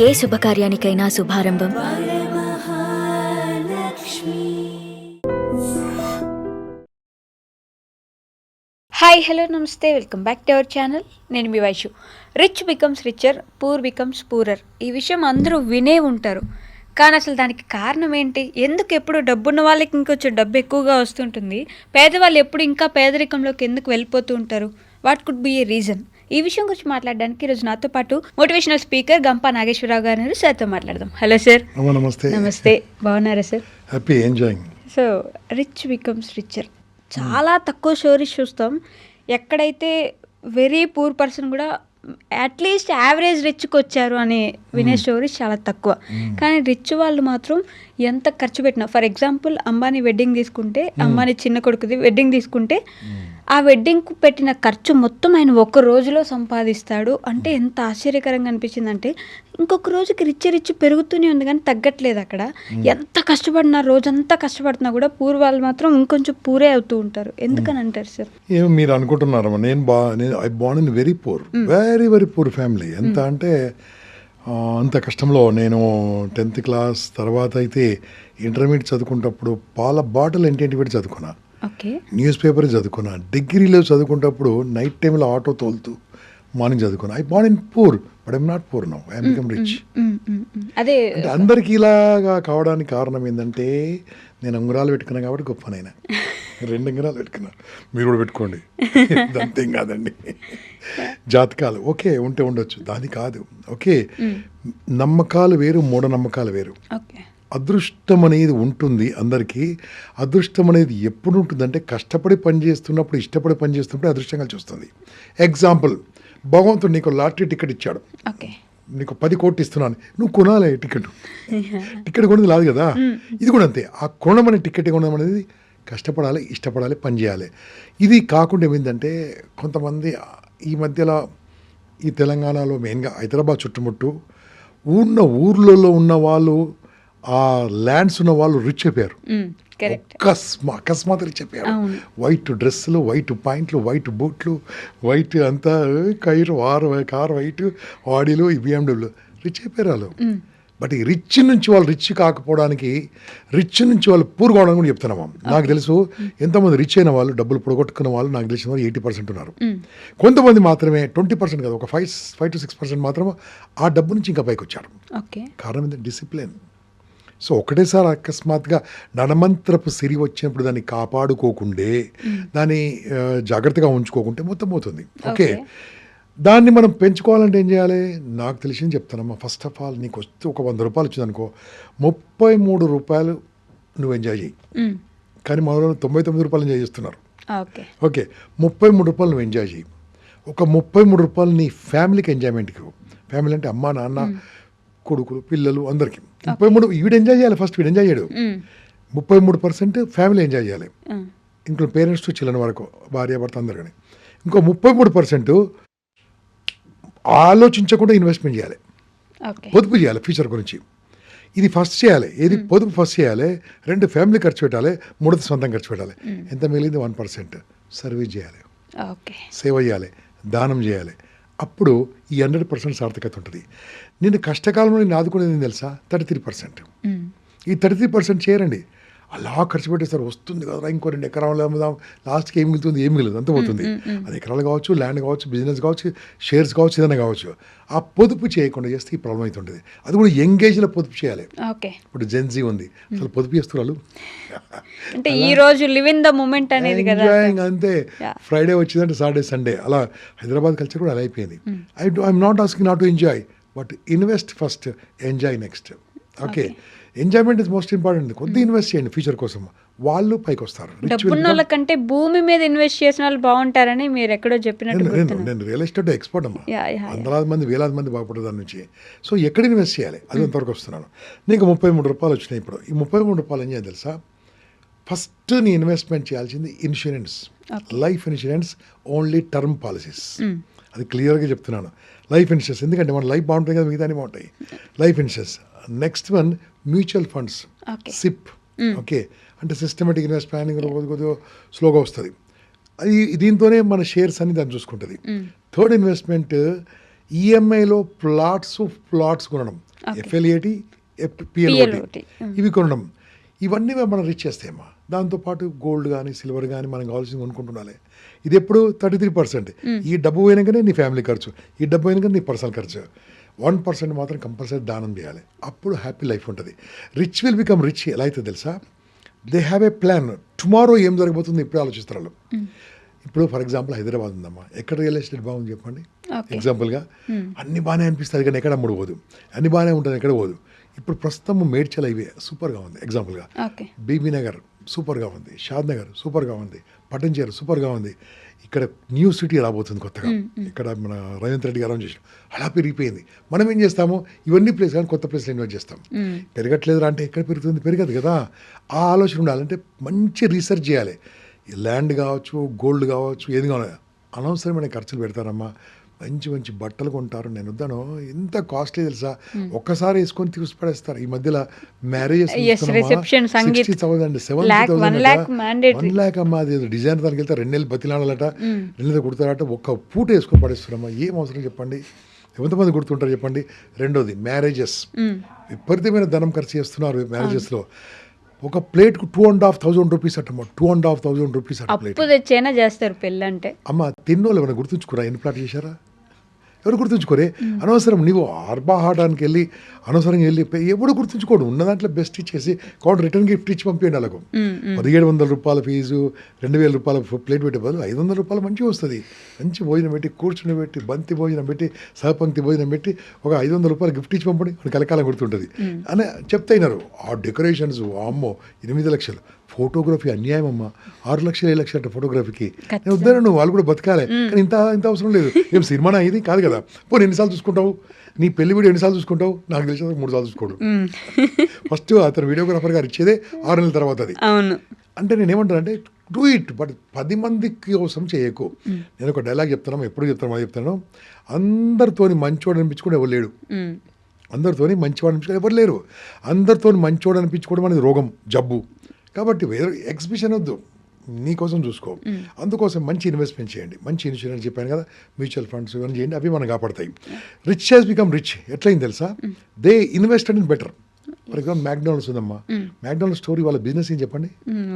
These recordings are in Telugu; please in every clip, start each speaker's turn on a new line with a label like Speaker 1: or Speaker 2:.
Speaker 1: ఏ శుభకార్యానికైనా శుభారంభం
Speaker 2: హాయ్ హలో నమస్తే, welcome back to our channel. నేను మీ Vaishu. Rich becomes richer, poor becomes poorer. ఈ విషయం అందరూ వినే ఉంటారు, కానీ అసలు దానికి కారణం ఏంటి? ఎందుకు ఎప్పుడు డబ్బున్న వాళ్ళకి ఇంకొంచెం డబ్బు ఎక్కువగా వస్తుంటుంది, పేదవాళ్ళు ఎప్పుడు ఇంకా పేదరికంలోకి ఎందుకు వెళ్ళిపోతూ ఉంటారు? What could be A reason? ఈ విషయం గురించి మాట్లాడడానికి ఈరోజు నాతో పాటు మోటివేషనల్ స్పీకర్ గంపా నాగేశ్వరరావు గారు. సార్తో మాట్లాడదాం. Hello sir.
Speaker 3: నమస్తే.
Speaker 2: నమస్తే, బాగున్నారా sir?
Speaker 3: Happy enjoying.
Speaker 2: So rich becomes richer, చాలా తక్కువ స్టోరీస్ చూస్తాం. ఎక్కడైతే వెరీ పూర్ పర్సన్ కూడా అట్లీస్ట్ యావరేజ్ రిచ్కి వచ్చారు అని వినే స్టోరీస్ చాలా తక్కువ. కానీ రిచ్ వాళ్ళు మాత్రం ఎంత ఖర్చు పెట్టినా, ఫర్ ఎగ్జాంపుల్ అంబానీ వెడ్డింగ్ తీసుకుంటే, అంబానీ చిన్న కొడుకుది వెడ్డింగ్ తీసుకుంటే, ఆ వెడ్డింగ్కు పెట్టిన ఖర్చు మొత్తం ఆయన ఒక్క రోజులో సంపాదిస్తాడు అంటే ఎంత ఆశ్చర్యకరంగా అనిపించిందంటే, ఇంకొక రోజుకి రిచ్ పెరుగుతూనే ఉంది కానీ తగ్గట్లేదు. అక్కడ ఎంత కష్టపడినా, రోజంతా కష్టపడుతున్నా కూడా పూర్ వాళ్ళు మాత్రం ఇంకొంచెం పూరే అవుతూ ఉంటారు. ఎందుకని అంటారు సార్?
Speaker 3: ఏమో మీరు అనుకుంటున్నారమ్మా, నేను I born in very poor, very poor family. ఎంత అంటే అంత కష్టంలో నేను 10th క్లాస్ తర్వాత అయితే ఇంటర్మీడియట్ చదువుకునేటప్పుడు పాల బాటిల్ ఇంటింటి పెట్టి చదువుకున్నా, న్యూస్ పేపర్ చదువుకున్నా. డిగ్రీలో చదువుకునేటప్పుడు నైట్ టైంలో ఆటో తోలుతూ మార్నింగ్ చదువుకున్నా. I born in poor but I'm not poor now, I'm become rich.
Speaker 2: అదే
Speaker 3: అంటే అందరికి ఇలాగా కావడానికి కారణం ఏంటంటే, నేను ఉంగరాలు పెట్టుకున్నాను కాబట్టి గొప్పనైనా. 2 ఉంగరాలు పెట్టుకున్నా, మీరు కూడా పెట్టుకోండి, అంతేం కాదండి. జాతకాలు ఓకే ఉంటే ఉండొచ్చు, దాని కాదు. ఓకే, నమ్మకాలు వేరు, మూఢనమ్మకాలు వేరు. అదృష్టం అనేది ఉంటుంది అందరికీ. అదృష్టం అనేది ఎప్పుడు ఉంటుందంటే, కష్టపడి పనిచేస్తున్నప్పుడు, ఇష్టపడి పనిచేస్తున్నప్పుడు అదృష్టం కలిసి వస్తుంది. ఎగ్జాంపుల్, భగవంతుడు నీకు లాటరీ టికెట్ ఇచ్చాడు, నీకు 10 కోట్లు ఇస్తున్నాను, నువ్వు కొనాలి టికెట్. టికెట్ కొనేది లేదు కదా, ఇది కూడా అంతే. ఆ కొనమనే టికెట్ కొనడం అనేది కష్టపడాలి, ఇష్టపడాలి, పని చేయాలి. ఇది కాకుండా ఏమైందంటే, కొంతమంది ఈ మధ్యలో ఈ తెలంగాణలో మెయిన్గా హైదరాబాద్ చుట్టుముట్టు ఊర్లలో ఉన్న వాళ్ళు, ఆ ల్యాండ్స్ ఉన్న వాళ్ళు రిచ్ అయిపోయారు. అకస్మాత్ రిచ్ అయిపోయారు. వైట్ డ్రెస్సులు, వైట్ పాయింట్లు, వైట్ బూట్లు, వైట్ అంతా కార్ వైట్, ఆడీలు, బిఎండబ్ల్యూ, రిచ్ అయిపోయారు వాళ్ళు. బట్ ఈ రిచ్ నుంచి వాళ్ళు రిచ్ కాకపోవడానికి, రిచ్ నుంచి వాళ్ళు పూర్ కావడానికి కూడా చెప్తున్నాము. నాకు తెలుసు ఎంతమంది రిచ్ అయిన వాళ్ళు, డబ్బులు పొడగొట్టుకున్న వాళ్ళు నాకు తెలిసిన వాళ్ళు 80% ఉన్నారు. కొంతమంది మాత్రమే 20% కాదు, ఒక 5 to 6% మాత్రం ఆ డబ్బు నుంచి ఇంకా పైకి వచ్చారు. కారణం ఏంటంటే డిసిప్లిన్. సో ఒకటేసారి అకస్మాత్తుగా ధనమంత్రపు సిరి వచ్చినప్పుడు దాన్ని కాపాడుకోకుండే, దాన్ని జాగ్రత్తగా ఉంచుకోకుంటే మొత్తం పోతుంది. ఓకే, దాన్ని మనం పెంచుకోవాలంటే ఏం చేయాలి? నాకు తెలిసింది చెప్తానమ్మా. ఫస్ట్ ఆఫ్ ఆల్, నీకు వస్తే ఒక 100 రూపాయలు వచ్చింది అనుకో, 33 రూపాయలు నువ్వు ఎంజాయ్ చేయి. కానీ మా 99 రూపాయలు ఎంజాయ్ చేస్తున్నారు. ఓకే, 33 రూపాయలు నువ్వు ఎంజాయ్ చేయి. ఒక 33 రూపాయలు నీ ఫ్యామిలీకి ఎంజాయ్మెంట్కి. ఫ్యామిలీ అంటే అమ్మ, నాన్న, కొడుకులు, పిల్లలు, అందరికీ 33. వీడు ఎంజాయ్ చేయాలి, ఫస్ట్ వీడు ఎంజాయ్ చేయడు. 33% ఫ్యామిలీ ఎంజాయ్ చేయాలి, ఇంట్లో పేరెంట్స్ టు చిల్డ్రన్ వరకు, భార్య భర్త అందరు. కానీ ఇంకో 33% ఆలోచించకుండా ఇన్వెస్ట్మెంట్ చేయాలి, పొదుపు చేయాలి ఫ్యూచర్ గురించి. ఇది ఫస్ట్ చేయాలి. ఏది? పొదుపు ఫస్ట్ చేయాలి. 2 ఫ్యామిలీ ఖర్చు పెట్టాలి, 3 సొంతం ఖర్చు పెట్టాలి. ఎంత మిగిలింది? 1% సర్వీస్ చేయాలి, సేవ చేయాలి, దానం చేయాలి. అప్పుడు ఈ 100% సార్థకత ఉంటుంది. నేను కష్టకాలంలో నేను ఆదుకునేది తెలుసా? 33%. ఈ 33% చేయరండి, అలా ఖర్చు పెట్టేస్తారు. వస్తుంది కదా, ఇంకో 2 ఎకరాలు అమ్ముదాం, లాస్ట్కి ఏం మిగులుతుంది? ఏం మిగలదు, అంత పోతుంది. అది ఎకరాలు కావచ్చు, ల్యాండ్ కావచ్చు, బిజినెస్ కావచ్చు, షేర్స్ కావచ్చు, ఏదైనా కావచ్చు. ఆ పొదుపు చేయకుండా చేస్తే ఈ ప్రాబ్లం అవుతుంటుంది. అది కూడా ఎంగేజ్లో పొదుపు చేయాలి. ఇప్పుడు జెన్జీ ఉంది, అసలు పొదుపు చేస్తున్నారు
Speaker 2: అంటే ఈ రోజు లివ్ ఇన్ ద మూమెంట్ అనేది కదా,
Speaker 3: అంతే. ఫ్రైడే వచ్చిందంటే సాటర్డే, సండే, అలా హైదరాబాద్ కల్చర్ కూడా అలా అయిపోయింది. I'm not asking not to enjoy, but invest first, enjoy next. Okay, enjoyment is most important. కొద్దిగా ఇన్వెస్ట్ చేయండి ఫ్యూచర్ కోసం, వాళ్ళు పైకి వస్తారు.
Speaker 2: డబ్బున్న వాళ్ళకంటే భూమి మీద ఇన్వెస్ట్ చేసిన వాళ్ళు బాగుంటారని మీరు ఎక్కడో చెప్పినట్టు.
Speaker 3: నేను రియల్ ఎస్టేట్ ఎక్స్పర్ట్ అమ్మా, వందలాది మంది, వేలాది మంది బాగుపడే దాని నుంచి. సో ఎక్కడ ఇన్వెస్ట్ చేయాలి అది అంతవరకు వస్తున్నాను. నీకు 33 రూపాయలు వచ్చినాయి. ఇప్పుడు ఈ 33 రూపాయలు ఏం చేయాలి తెలుసా? ఫస్ట్ నీ ఇన్వెస్ట్మెంట్ చేయాల్సింది insurance, life insurance, only term policies. అది క్లియర్గా చెప్తున్నాను. లైఫ్ ఇన్సూరెన్స్, ఎందుకంటే మన లైఫ్ బాగుంటుంది కదా, మిగతానే బాగుంటాయి. Life insurance. Next one mutual funds, SIP. Okay, అంటే సిస్టమేటిక్ ఇన్వెస్ట్ ప్లానింగ్ కొద్దిగా స్లోగా వస్తుంది. అది దీంతోనే మన షేర్స్ అని దాన్ని చూసుకుంటుంది. థర్డ్ ఇన్వెస్ట్మెంట్, ఈఎంఐలో ప్లాట్స్ కొనడం. FLAT PLOT
Speaker 2: PLOT.
Speaker 3: ఇవి కొనడం, ఇవన్నీ మనం రీచ్ చేస్తాయమ్మా. దాంతోపాటు గోల్డ్ కానీ సిల్వర్ కానీ మనకు కావాల్సింది కొనుక్కుంటున్నాలే. ఇది ఎప్పుడు 33%. ఈ డబ్బు పోయినాకనే నీ ఫ్యామిలీ ఖర్చు, ఈ డబ్బు పోయినాకనే నీ పర్సనల్ ఖర్చు. 1% మాత్రం కంపల్సరీ దానం చేయాలి, అప్పుడు హ్యాపీ లైఫ్ ఉంటుంది. రిచ్ విల్ బికమ్ రిచ్ ఎలా అయితే తెలుసా, they have a plan. Tomorrow ఏం జరగబోతుంది ఇప్పుడు ఆలోచిస్తారు వాళ్ళు. ఇప్పుడు ఫర్ ఎగ్జాంపుల్ హైదరాబాద్ ఉందమ్మా, ఎక్కడ రియల్ ఎస్టేట్ బాగుంది చెప్పండి. ఎగ్జాంపుల్గా అన్ని బాగానే అనిపిస్తుంది కానీ ఎక్కడ అమ్ముడు పోదు, అన్ని బాగానే ఉంటుంది ఎక్కడ పోదు. ఇప్పుడు ప్రస్తుతం మేడ్చల్ హైవే సూపర్గా ఉంది ఎగ్జాంపుల్గా, బీబీ నగర్ సూపర్గా ఉంది, షాద్ నగర్ సూపర్గా ఉంది, పట్టంచేరు సూపర్గా ఉంది. ఇక్కడ న్యూ సిటీ రాబోతుంది కొత్తగా, ఇక్కడ మన రేవంత్ రెడ్డి గారు చేసాం, అలా పెరిగిపోయింది. మనం ఏం చేస్తాము, ఇవన్నీ ప్లేస్ కానీ కొత్త ప్లేస్లో ఇన్వెస్ట్ చేస్తాం. పెరగట్లేదు అంటే ఎక్కడ పెరుగుతుంది, పెరగదు కదా. ఆ ఆలోచన ఉండాలంటే మంచి రీసెర్చ్ చేయాలి. ల్యాండ్ కావచ్చు, గోల్డ్ కావచ్చు, ఏది కావాలి, అనవసరమైన ఖర్చులు పెడతారమ్మా. మంచి మంచి బట్టలు కొంటారు, నేను వద్దాను, ఎంత కాస్ట్లీ తెలుసా, ఒక్కసారి వేసుకొని తీసి పడేస్తారు. ఈ మధ్యలో మ్యారేజెస్ 60,000 1 lakh అమ్మా. అది డిజైన్ దానికి వెళ్తే 2 నెలలు బతిలాడాలట, 2 నెలలు కుడతారట, ఒక్క పూట వేసుకొని పడేస్తారమ్మా. ఏం అవసరం చెప్పండి, ఎంతమంది గుర్తుంటారు చెప్పండి. రెండోది మ్యారేజెస్, విపరీతమైన ధనం ఖర్చు చేస్తున్నారు మ్యారేజెస్లో. ఒక ప్లేట్కు 2,500 రూపీస్ అట్టమ్మా, 2,500 రూపీస్ అట్ట ప్లేట్.
Speaker 2: తెచ్చైనా చేస్తారు పెళ్ళి అంటే.
Speaker 3: అమ్మ తిన్నోళ్ళు ఏమైనా గుర్తుంచుకోరా, ఎన్ని ప్లాట్ చేశారా, ఎవరు గుర్తుంచుకోరే. అనవసరం నీవు ఆర్భాహాటానికి వెళ్ళి అనవసరంగా వెళ్ళి ఎప్పుడు గుర్తుంచుకోడు. ఉన్న దాంట్లో బెస్ట్ ఇచ్చేసి కౌంటర్ రిటర్న్ గిఫ్ట్ ఇచ్చి పంపించండి. అలాగో 1,700 రూపాయల ఫీజు, 2,000 రూపాయల ప్లేట్ పెట్టే బదులు 500 రూపాయలు మంచిగా వస్తుంది. మంచి భోజనం పెట్టి, కూర్చుని పెట్టి, బంతి భోజనం పెట్టి, సహపంక్తి భోజనం పెట్టి ఒక 500 రూపాయలు గిఫ్ట్ ఇచ్చి పంపండి, అది కలకాలం గుర్తుంటుంది అని చెప్తాయినారు. ఆ డెకరేషన్స్ అమ్మో 8 లక్షలు, ఫోటోగ్రఫీ అన్యాయం అమ్మా, 6 లక్షలు 7 లక్షలు అంటే ఫోటోగ్రఫీకి. నేను వద్దాను, వాళ్ళు కూడా బతకాలి కానీ ఇంత అవసరం లేదు. ఏం సినిమానా ఇది కాదు కదా. పోనీ ఎన్నిసార్లు చూసుకుంటావు, నీ పెళ్లి వీడియో ఎన్నిసార్లు చూసుకుంటావు, నాకు తెలిసి 3 సార్లు చూసుకోడు. ఫస్ట్ అతను వీడియోగ్రాఫర్ గారు ఇచ్చేదే 6 నెలల తర్వాత. అది అంటే నేను ఏమంటానంటే డూ ఇట్, బట్ 10 మందికి కోసం చేయకు. నేను ఒక డైలాగ్ చెప్తాను, ఎప్పుడు చెప్తాను, అందరితోని మంచోడు అనిపించుకుని ఎవరు లేడు, అందరితోని మంచివాడు అనిపించుకుని ఎవరు లేరు. అందరితో మంచివాడు అనిపించుకోవడం అనేది రోగం, జబ్బు. కాబట్టి వేరే ఎగ్జిబిషన్ వద్దు, నీ కోసం చూసుకో. అందుకోసం మంచి ఇన్వెస్ట్మెంట్ చేయండి, మంచి ఇన్సూరెన్స్ చెప్పాను కదా, మ్యూచువల్ ఫండ్స్ ఇవన్నీ చేయండి, అవి మనం కాపాడతాయి. రిచ్ హెస్ బికమ్ రిచ్ ఎట్లయింది తెలుసా, they invested in better. For example McDonald's ఉందమ్మా, మ్యాక్డొనాల్డ్స్ స్టోరీ, వాళ్ళ బిజినెస్ ఏం చెప్పండి.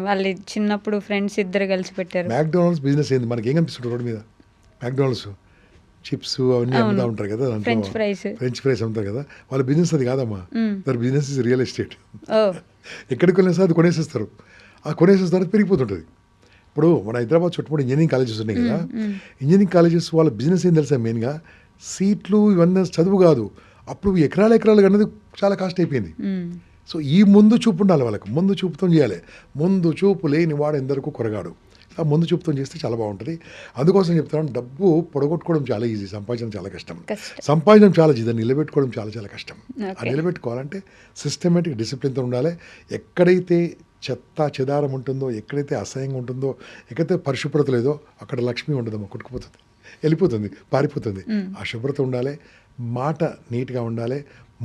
Speaker 2: వాళ్ళు చిన్నప్పుడు ఫ్రెండ్స్ ఇద్దరు కలిసి పెట్టారు.
Speaker 3: మ్యాక్డొనాల్డ్స్ బిజినెస్ ఏంది, మనకి ఏం కనిపిస్తుంది రోడ్డు మీద, మ్యాక్డొనాల్డ్స్ చిప్స్ అవన్నీ అమ్ముతా ఉంటారు కదా, ఫ్రెంచ్ ఫ్రైస్ అమ్ముతారు కదా, వాళ్ళ బిజినెస్ అది కాదమ్మా. Their business is real estate. ఎక్కడికి వెళ్ళినా సార్ అది కొనేసేస్తారు, ఆ కొనేసేస్తారు పెరిగిపోతుంటుంది. ఇప్పుడు మన హైదరాబాద్ చుట్టుపక్కల ఇంజనీరింగ్ కాలేజెస్ ఉన్నాయి కదా, ఇంజనీరింగ్ కాలేజెస్ వాళ్ళ బిజినెస్ ఏం తెలుసా, మెయిన్గా సీట్లు ఇవన్నీ చదువు కాదు. అప్పుడు ఎకరాలు అనేది చాలా కాస్ట్ అయిపోయింది. సో ఈ ముందు చూపు ఉండాలి వాళ్ళకి, ముందు చూపుతో చేయాలి. ముందు చూపు లేని వాడు ఎందరికో కొరగాడు. ఆ ముందు చూపుతో చేస్తే చాలా బాగుంటుంది. అందుకోసం చెప్తాను, డబ్బు పొడగొట్టుకోవడం చాలా ఈజీ, సంపాదించడం చాలా కష్టం. సంపాదించడం చాలా ఈజీ, దాన్ని నిలబెట్టుకోవడం చాలా కష్టం. ఆ నిలబెట్టుకోవాలంటే సిస్టమేటిక్ డిసిప్లిన్తో ఉండాలి. ఎక్కడైతే చెత్త చెదారం ఉంటుందో, ఎక్కడైతే అసహ్యంగా ఉంటుందో, ఎక్కడైతే పరిశుభ్రత లేదో అక్కడ లక్ష్మి ఉండదమ్మా, కొట్టుకుపోతుంది, వెళ్ళిపోతుంది, పారిపోతుంది. ఆ శుభ్రత ఉండాలి, మాట నీట్గా ఉండాలి,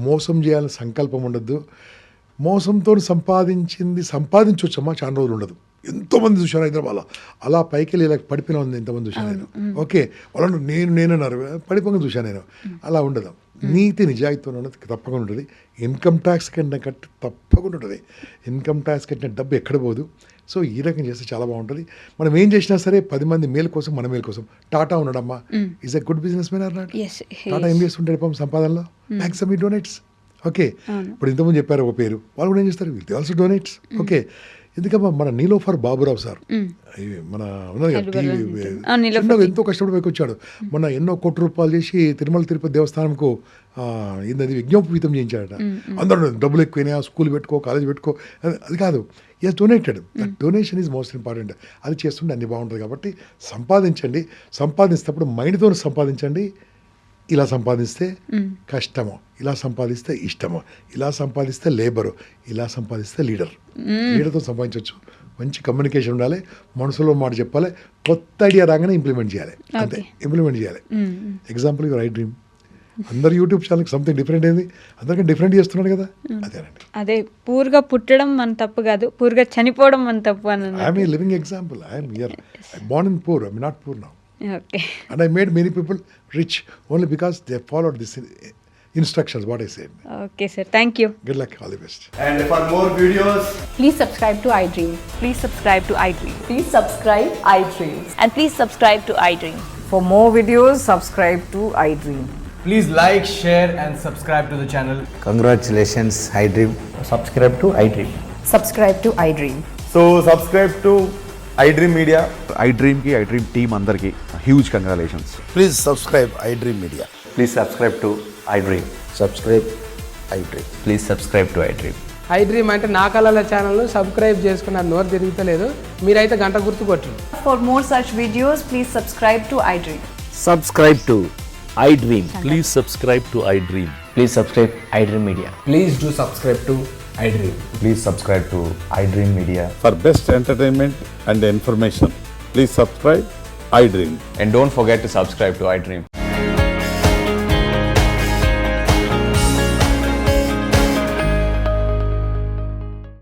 Speaker 3: మోసం చేయాలని సంకల్పం ఉండద్దు. మోసంతో సంపాదించవచ్చమ్మా, చాలా రోజులు ఉండదు. ఎంతోమంది చూశాను హైదరాబాద్లో, అలా పైకి వెళ్ళి ఇలా పడిపోయిన ఉంది ఎంతమంది చూశాను నేను. ఓకే, వాళ్ళు నేనన్నారు పడిపోయి చూశాను నేను. అలా ఉండదు, నీతి నిజాయితీతో ఉన్నది తప్పకుండా ఉంటుంది. ఇన్కమ్ ట్యాక్స్ కట్టిన తప్పకుండా ఉంటుంది. ఇన్కమ్ ట్యాక్స్ కట్టిన డబ్బు ఎక్కడ పోదు. సో ఈ రకం చేస్తే చాలా బాగుంటుంది. మనం ఏం చేసినా సరే 10 మంది మేలు కోసం, మన మేలు కోసం. టాటా ఉన్నాడమ్మా, is a good business man or not? Tata ఏం చేస్తుంటారు పాపం సంపాదనలో, మ్యాక్సిమం ఈ డొనేట్స్. ఓకే, ఇప్పుడు ఇంతకుముందు చెప్పారు ఒక పేరు, వాళ్ళు కూడా ఏం చేస్తారు, దే ఆల్సో డొనేట్స్. ఓకే, ఎందుకమ్మా మన నీలోఫర్ బాబురావు సార్, మన ఉన్నది కదా టీవీ, ఎంతో కష్టపడి పైకి వచ్చాడు. మొన్న ఎన్నో కోట్ల రూపాయలు చేసి తిరుమల తిరుపతి దేవస్థానంకు ఇది విజ్ఞాపీతం చేయించాడట. అందరూ డబ్బులు ఎక్కువైనా, స్కూల్ పెట్టుకో, కాలేజ్ పెట్టుకో, అది కాదు, yes donated. That donation is most important. అది చేస్తుంటే అన్ని బాగుంటుంది. కాబట్టి సంపాదించండి, సంపాదించేటప్పుడు మైండ్తో సంపాదించండి. ఇలా సంపాదిస్తే కష్టము, ఇలా సంపాదిస్తే ఇష్టము, ఇలా సంపాదిస్తే లేబరు, ఇలా సంపాదిస్తే లీడర్తో సంపాదించవచ్చు. మంచి కమ్యూనికేషన్ ఉండాలి, మనసులో మాట చెప్పాలి, కొత్త ఐడియా రాగానే ఇంప్లిమెంట్ చేయాలి, అంతే ఇంప్లిమెంట్ చేయాలి. ఎగ్జాంపుల్ యువర్ ఐ డ్రీమ్, అందరు యూట్యూబ్ ఛానల్కి సంథింగ్ డిఫరెంట్ ఏంది, అందరికీ డిఫరెంట్ చేస్తున్నాడు కదా, అదేనండి.
Speaker 2: అదే పూర్గా పుట్టడం మన తప్పు కాదు, పూర్గా చనిపోవడం మన తప్పు అని.
Speaker 3: I'm a living example. I'm here, I Born in poor, I'm not poor now. And I made many people rich only because they followed this instructions, what I said.
Speaker 2: Okay sir, thank you.
Speaker 3: Good luck, all the best.
Speaker 4: And for more videos,
Speaker 5: Please subscribe to iDream.
Speaker 6: Please subscribe to iDream.
Speaker 5: Please subscribe iDream.
Speaker 6: And please subscribe to iDream.
Speaker 5: For more videos, subscribe to iDream.
Speaker 4: please like, share, and subscribe to the channel.
Speaker 7: Congratulations, iDream.
Speaker 4: Subscribe to iDream.
Speaker 5: Subscribe to iDream.
Speaker 4: So subscribe to iDream Media.
Speaker 8: iDream team అందరికి huge congratulations.
Speaker 7: Please subscribe iDream Media.
Speaker 8: Please subscribe to iDream.
Speaker 7: Subscribe iDream.
Speaker 8: Please subscribe to iDream.
Speaker 9: iDream అంటే నా కళల ఛానల్ను సబ్స్క్రైబ్ చేసుకున్న నోరు తిరుగుతలేదు, మీరైతే గంట గుర్తు కొట్టండి.
Speaker 5: For more such videos, please subscribe to iDream.
Speaker 10: Subscribe to iDream.
Speaker 11: Please subscribe to iDream.
Speaker 10: Please subscribe iDream Media.
Speaker 4: Please do subscribe to iDream.
Speaker 8: Please subscribe to iDream Media.
Speaker 11: For best entertainment and information, please subscribe iDream.
Speaker 8: And don't forget to subscribe to iDream.